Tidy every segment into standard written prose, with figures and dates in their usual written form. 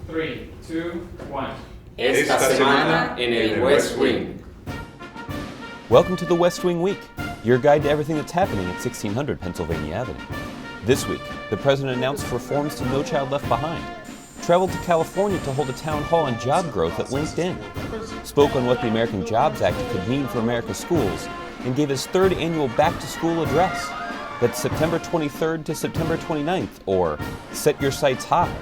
3, 2, 1. Esta semana en el West Wing. Welcome to the West Wing Week, your guide to everything that's happening at 1600 Pennsylvania Avenue. This week, the president announced reforms to No Child Left Behind, traveled to California to hold a town hall on job growth at LinkedIn, spoke on what the American Jobs Act could mean for America's schools, and gave his third annual back-to-school address. That's September 23rd to September 29th, or Set Your Sights High.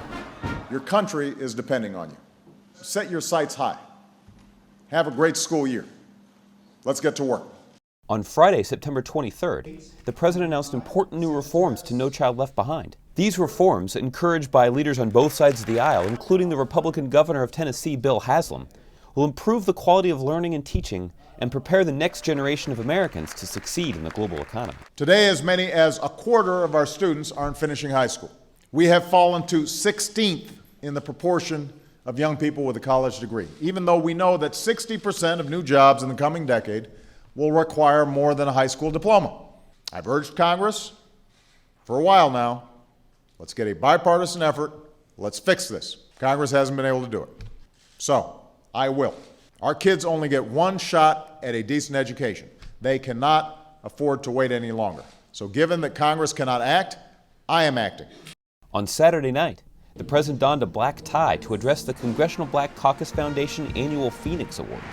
Your country is depending on you. Set your sights high. Have a great school year. Let's get to work. On Friday, September 23rd, the president announced important new reforms to No Child Left Behind. These reforms, encouraged by leaders on both sides of the aisle, including the Republican governor of Tennessee, Bill Haslam, will improve the quality of learning and teaching and prepare the next generation of Americans to succeed in the global economy. Today, as many as a quarter of our students aren't finishing high school. We have fallen to 16th in the proportion of young people with a college degree, even though we know that 60% of new jobs in the coming decade will require more than a high school diploma. I've urged Congress for a while now, let's get a bipartisan effort, let's fix this. Congress hasn't been able to do it. So, I will. Our kids only get one shot at a decent education. They cannot afford to wait any longer. So given that Congress cannot act, I am acting. On Saturday night, the president donned a black tie to address the Congressional Black Caucus Foundation annual Phoenix Awards.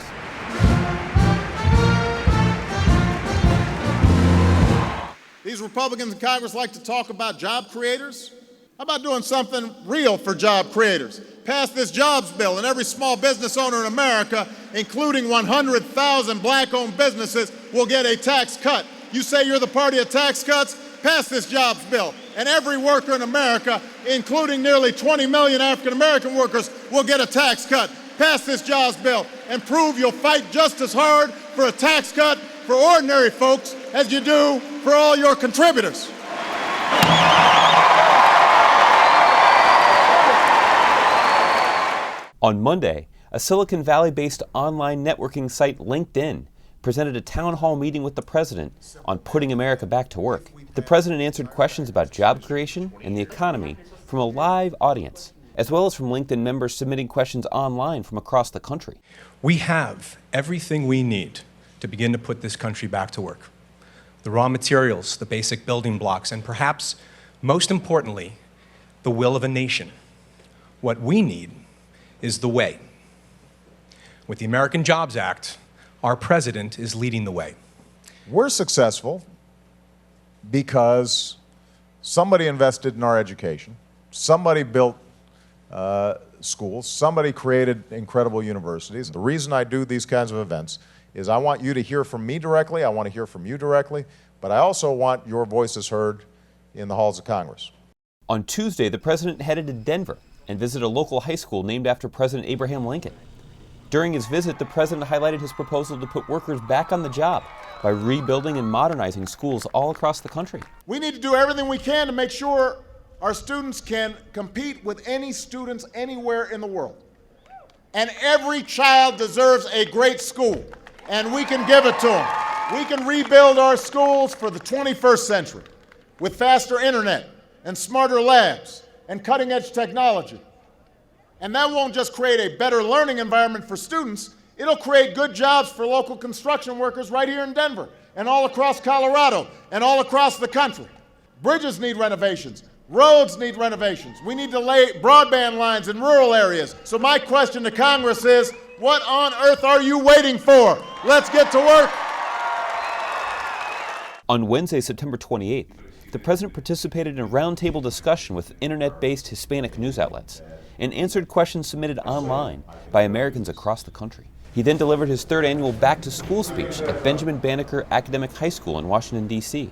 These Republicans in Congress like to talk about job creators. How about doing something real for job creators? Pass this jobs bill, and every small business owner in America, including 100,000 black-owned businesses, will get a tax cut. You say you're the party of tax cuts? Pass this jobs bill, and every worker in America, including nearly 20 million African-American workers, will get a tax cut. Pass this jobs bill and prove you'll fight just as hard for a tax cut for ordinary folks as you do for all your contributors. On Monday, a Silicon Valley-based online networking site LinkedIn presented a town hall meeting with the president on putting America back to work. The president answered questions about job creation and the economy from a live audience, as well as from LinkedIn members submitting questions online from across the country. We have everything we need to begin to put this country back to work. The raw materials, the basic building blocks, and perhaps most importantly, the will of a nation. What we need is the way. With the American Jobs Act, our president is leading the way. We're successful because somebody invested in our education, somebody built schools, somebody created incredible universities. The reason I do these kinds of events is I want you to hear from me directly, I want to hear from you directly, but I also want your voices heard in the halls of Congress. On Tuesday, the president headed to Denver and visited a local high school named after President Abraham Lincoln. During his visit, the president highlighted his proposal to put workers back on the job by rebuilding and modernizing schools all across the country. We need to do everything we can to make sure our students can compete with any students anywhere in the world. And every child deserves a great school, and we can give it to them. We can rebuild our schools for the 21st century with faster internet and smarter labs and cutting-edge technology. And that won't just create a better learning environment for students, it'll create good jobs for local construction workers right here in Denver and all across Colorado and all across the country. Bridges need renovations. Roads need renovations. We need to lay broadband lines in rural areas. So my question to Congress is, what on earth are you waiting for? Let's get to work. On Wednesday, September 28th, the president participated in a roundtable discussion with internet-based Hispanic news outlets and answered questions submitted online by Americans across the country. He then delivered his third annual back-to-school speech at Benjamin Banneker Academic High School in Washington, D.C.,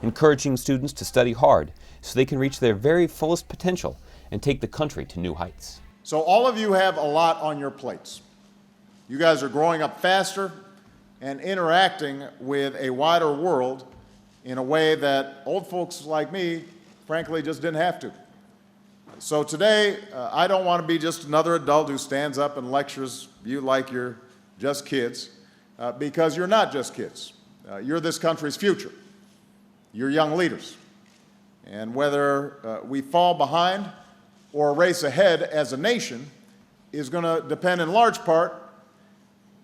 encouraging students to study hard so they can reach their very fullest potential and take the country to new heights. So all of you have a lot on your plates. You guys are growing up faster and interacting with a wider world in a way that old folks like me, frankly, just didn't have to. So today, I don't want to be just another adult who stands up and lectures you like you're just kids, because you're not just kids. You're this country's future. You're young leaders. And whether we fall behind or race ahead as a nation is going to depend in large part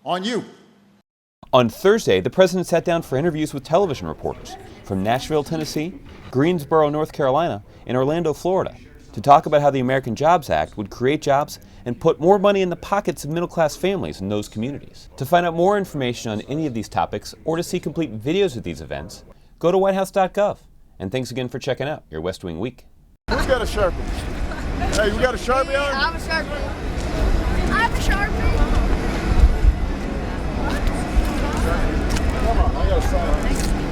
on you. On Thursday, the president sat down for interviews with television reporters from Nashville, Tennessee, Greensboro, North Carolina, and Orlando, Florida, to talk about how the American Jobs Act would create jobs and put more money in the pockets of middle-class families in those communities. To find out more information on any of these topics or to see complete videos of these events, go to whitehouse.gov. And thanks again for checking out your West Wing Week. Who's got a Sharpie? Hey, you got a Sharpie on? I have a Sharpie. I have a Sharpie. Come on, I got to sign.